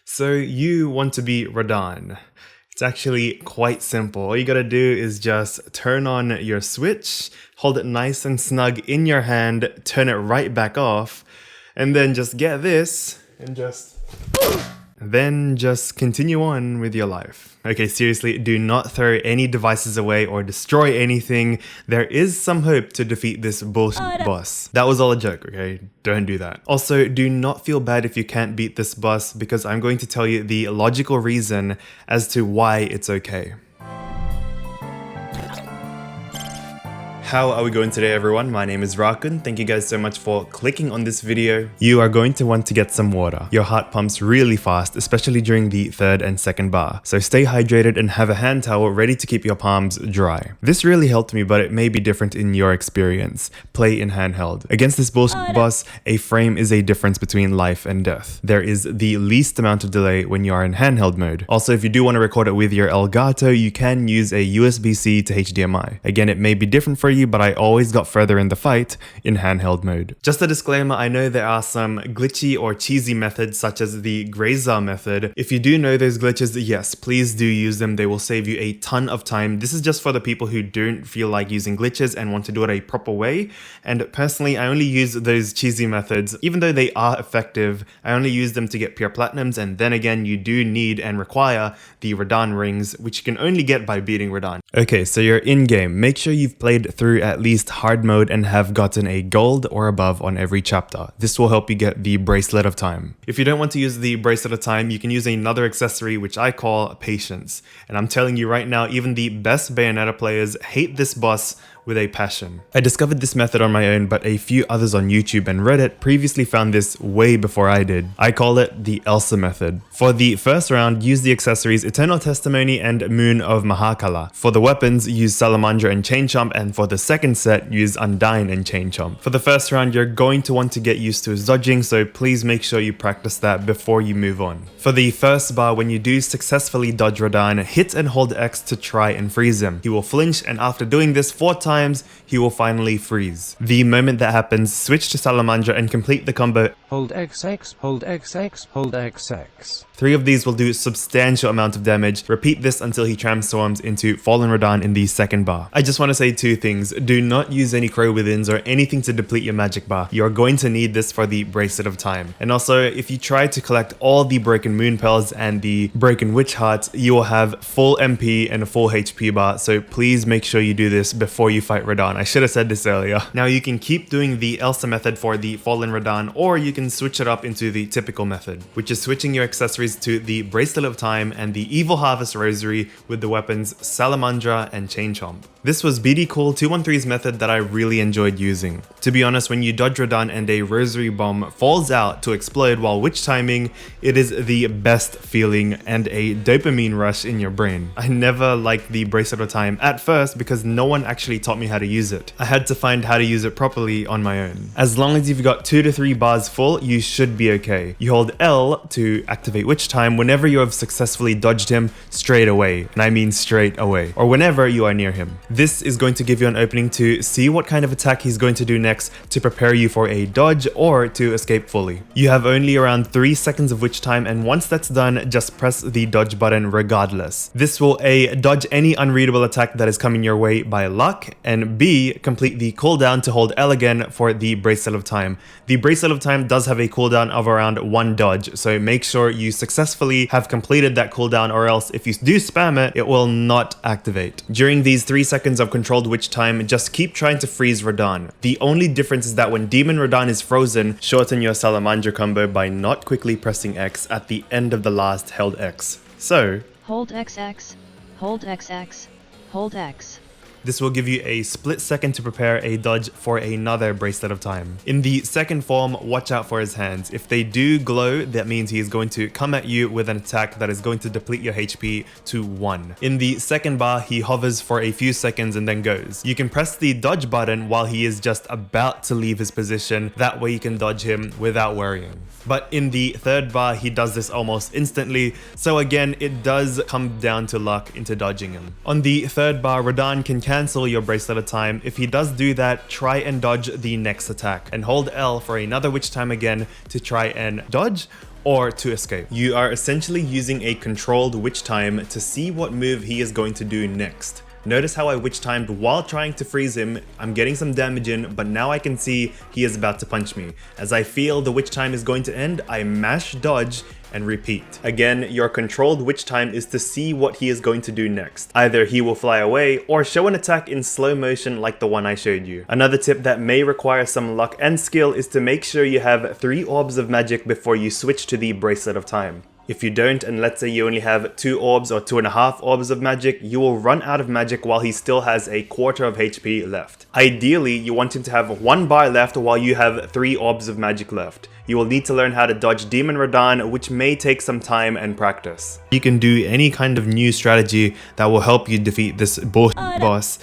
So you want to be Rodin. It's actually quite simple. All you gotta do is just turn on your Switch, hold it nice and snug in your hand, turn it right back off, and then just get this and just continue on with your life. Okay, seriously, do not throw any devices away or destroy anything. There is some hope to defeat this bullshit boss. That was all a joke, okay? Don't do that. Also, do not feel bad if you can't beat this boss, because I'm going to tell you the logical reason as to why it's okay. How are we going today, everyone? My name is Rakun. Thank you guys so much for clicking on this video. You are going to want to get some water. Your heart pumps really fast, especially during the third and second bar. So stay hydrated and have a hand towel ready to keep your palms dry. This really helped me, but it may be different in your experience. Play in handheld. Against this bullshit boss, a frame is a difference between life and death. There is the least amount of delay when you are in handheld mode. Also, if you do want to record it with your Elgato, you can use a USB-C to HDMI. Again, it may be different for you, but I always got further in the fight in handheld mode. Just a disclaimer, I know there are some glitchy or cheesy methods such as the grazer method. If you do know those glitches, yes, please do use them. They will save you a ton of time. This is just for the people who don't feel like using glitches and want to do it a proper way. And personally, I only use those cheesy methods. Even though they are effective, I only use them to get pure platinums, and then again, you do need and require the Rodin rings, which you can only get by beating Rodin. Okay, so you're in game. Make sure you've played through at least hard mode and have gotten a gold or above on every chapter. This will help you get the bracelet of time. If you don't want to use the bracelet of time, you can use another accessory which I call patience. And I'm telling you right now, even the best Bayonetta players hate this boss with a passion. I discovered this method on my own, but a few others on YouTube and Reddit previously found this way before I did. I call it the Elsa method. For the first round, use the accessories Eternal Testimony and Moon of Mahakala. For the weapons, use Salamandra and Chain Chomp, and for the second set, use Undyne and Chain Chomp. For the first round, you're going to want to get used to his dodging, so please make sure you practice that before you move on. For the first bar, when you do successfully dodge Rodin, hit and hold X to try and freeze him. He will flinch, and after doing this 4 times, he will finally freeze. The moment that happens, switch to Salamandra and complete the combo. Hold XX, hold XX, hold XX. 3 of these will do a substantial amount of damage. Repeat this until he transforms into Fallen Rodin in the second bar. I just want to say 2 things. Do not use any Crow Withins or anything to deplete your magic bar. You're going to need this for the Bracelet of Time. And also, if you try to collect all the Broken Moon Pearls and the Broken Witch Hearts, you will have full MP and a full HP bar. So please make sure you do this before you fight Rodin. I should have said this earlier. Now you can keep doing the Elsa method for the Fallen Rodin, or you can switch it up into the typical method, which is switching your accessories to the Bracelet of Time and the Evil Harvest Rosary with the weapons Salamandra and Chain Chomp. This was BD Cool 213's method that I really enjoyed using. To be honest, when you dodge Rodin and a Rosary Bomb falls out to explode while witch timing, it is the best feeling and a dopamine rush in your brain. I never liked the Bracelet of Time at first because no one actually taught me how to use it. I had to find how to use it properly on my own. As long as you've got 2 to 3 bars full, you should be okay. You hold L to activate Witch Time whenever you have successfully dodged him straight away, and I mean straight away, or whenever you are near him. This is going to give you an opening to see what kind of attack he's going to do next to prepare you for a dodge or to escape fully. You have only around 3 seconds of Witch Time, and once that's done, just press the dodge button regardless. This will A, dodge any unreadable attack that is coming your way by luck, and B, complete the cooldown to hold L again for the Bracelet of Time. The Bracelet of Time does have a cooldown of around 1 dodge, so make sure you successfully have completed that cooldown, or else if you do spam it, it will not activate. During these 3 seconds of controlled Witch Time, just keep trying to freeze Rodin. The only difference is that when Demon Rodin is frozen, shorten your Salamandra combo by not quickly pressing X at the end of the last held X. So, hold XX, hold XX, hold X. This will give you a split second to prepare a dodge for another Bracelet of Time. In the second form, watch out for his hands. If they do glow, that means he is going to come at you with an attack that is going to deplete your HP to 1. In the second bar, he hovers for a few seconds and then goes. You can press the dodge button while he is just about to leave his position. That way you can dodge him without worrying. But in the third bar, he does this almost instantly. So again, it does come down to luck into dodging him. On the third bar, Rodin can cancel your Bracelet of Time. If he does do that, try and dodge the next attack and hold L for another Witch Time again to try and dodge, or to escape. You are essentially using a controlled witch time to see what move he is going to do next. Notice how I witch timed while trying to freeze him. I'm getting some damage in, but now I can see he is about to punch me. As I feel the witch time is going to end, I mash dodge and repeat. Again, your controlled witch time is to see what he is going to do next. Either he will fly away or show an attack in slow motion like the one I showed you. Another tip that may require some luck and skill is to make sure you have 3 orbs of magic before you switch to the bracelet of time. If you don't, and let's say you only have 2 orbs or 2.5 orbs of magic, you will run out of magic while he still has a quarter of HP left. Ideally, you want him to have 1 bar left while you have 3 orbs of magic left. You will need to learn how to dodge Demon Rodin, which may take some time and practice. You can do any kind of new strategy that will help you defeat this boss,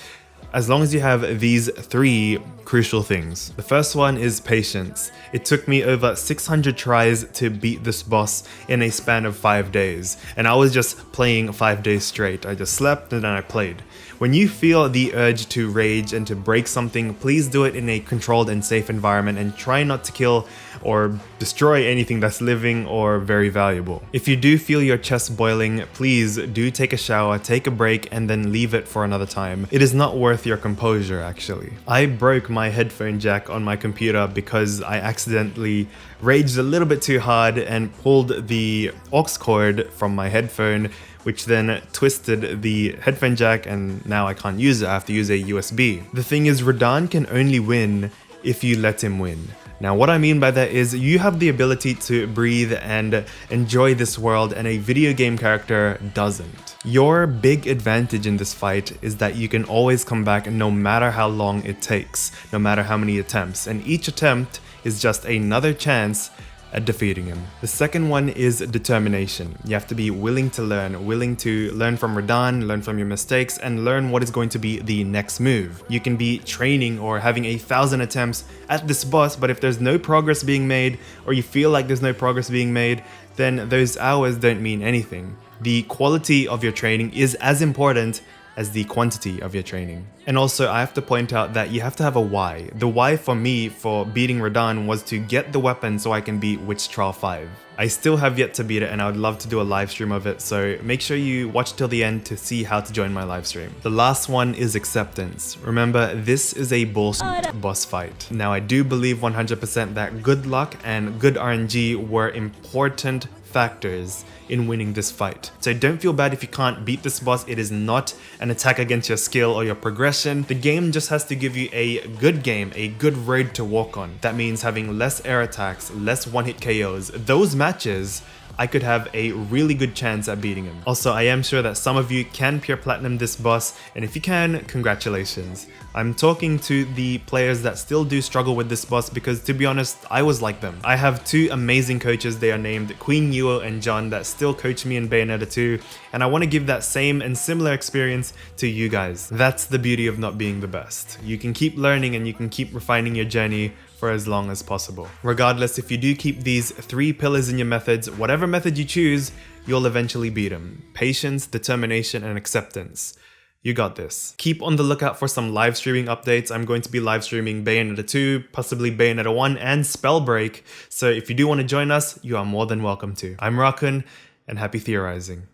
as long as you have these 3 crucial things. The first one is patience. It took me over 600 tries to beat this boss in a span of 5 days, and I was just playing 5 days straight. I just slept and then I played. When you feel the urge to rage and to break something, please do it in a controlled and safe environment and try not to kill or destroy anything that's living or very valuable. If you do feel your chest boiling, please do take a shower, take a break, and then leave it for another time. It is not worth your composure, actually. I broke my headphone jack on my computer because I accidentally raged a little bit too hard and pulled the aux cord from my headphone, which then twisted the headphone jack, and now I can't use it. I have to use a USB. The thing is, Rodin can only win if you let him win. Now, what I mean by that is you have the ability to breathe and enjoy this world, and a video game character doesn't. Your big advantage in this fight is that you can always come back no matter how long it takes, no matter how many attempts, and each attempt is just another chance at defeating him. The second one is determination. You have to be willing to learn from Rodin, learn from your mistakes, and learn what is going to be the next move. You can be training or having 1,000 attempts at this boss, but if there's no progress being made, or you feel like there's no progress being made, then those hours don't mean anything. The quality of your training is as important as the quantity of your training. And also, I have to point out that you have to have a why. The why for me for beating Rodin was to get the weapon so I can beat Witch Trial 5. I still have yet to beat it, and I would love to do a live stream of it, so make sure you watch till the end to see how to join my live stream. The last one is acceptance. Remember, this is a bullshit boss fight. Now, I do believe 100% that good luck and good RNG were important factors in winning this fight. So don't feel bad if you can't beat this boss. It is not an attack against your skill or your progression. The game just has to give you a good game, a good road to walk on. That means having less air attacks, less one-hit KOs. Those matches, I could have a really good chance at beating him. Also, I am sure that some of you can pure platinum this boss, and if you can, congratulations. I'm talking to the players that still do struggle with this boss because, to be honest, I was like them. I have 2 amazing coaches. They are named Queen Yuo and John that still coach me in Bayonetta 2, and I want to give that same and similar experience to you guys. That's the beauty of not being the best. You can keep learning and you can keep refining your journey for as long as possible. Regardless, if you do keep these 3 pillars in your methods, whatever method you choose, you'll eventually beat them. Patience, determination, and acceptance. You got this. Keep on the lookout for some live streaming updates. I'm going to be live streaming Bayonetta 2, possibly Bayonetta 1, and Spellbreak. So if you do want to join us, you are more than welcome to. I'm Rakun, and happy theorizing.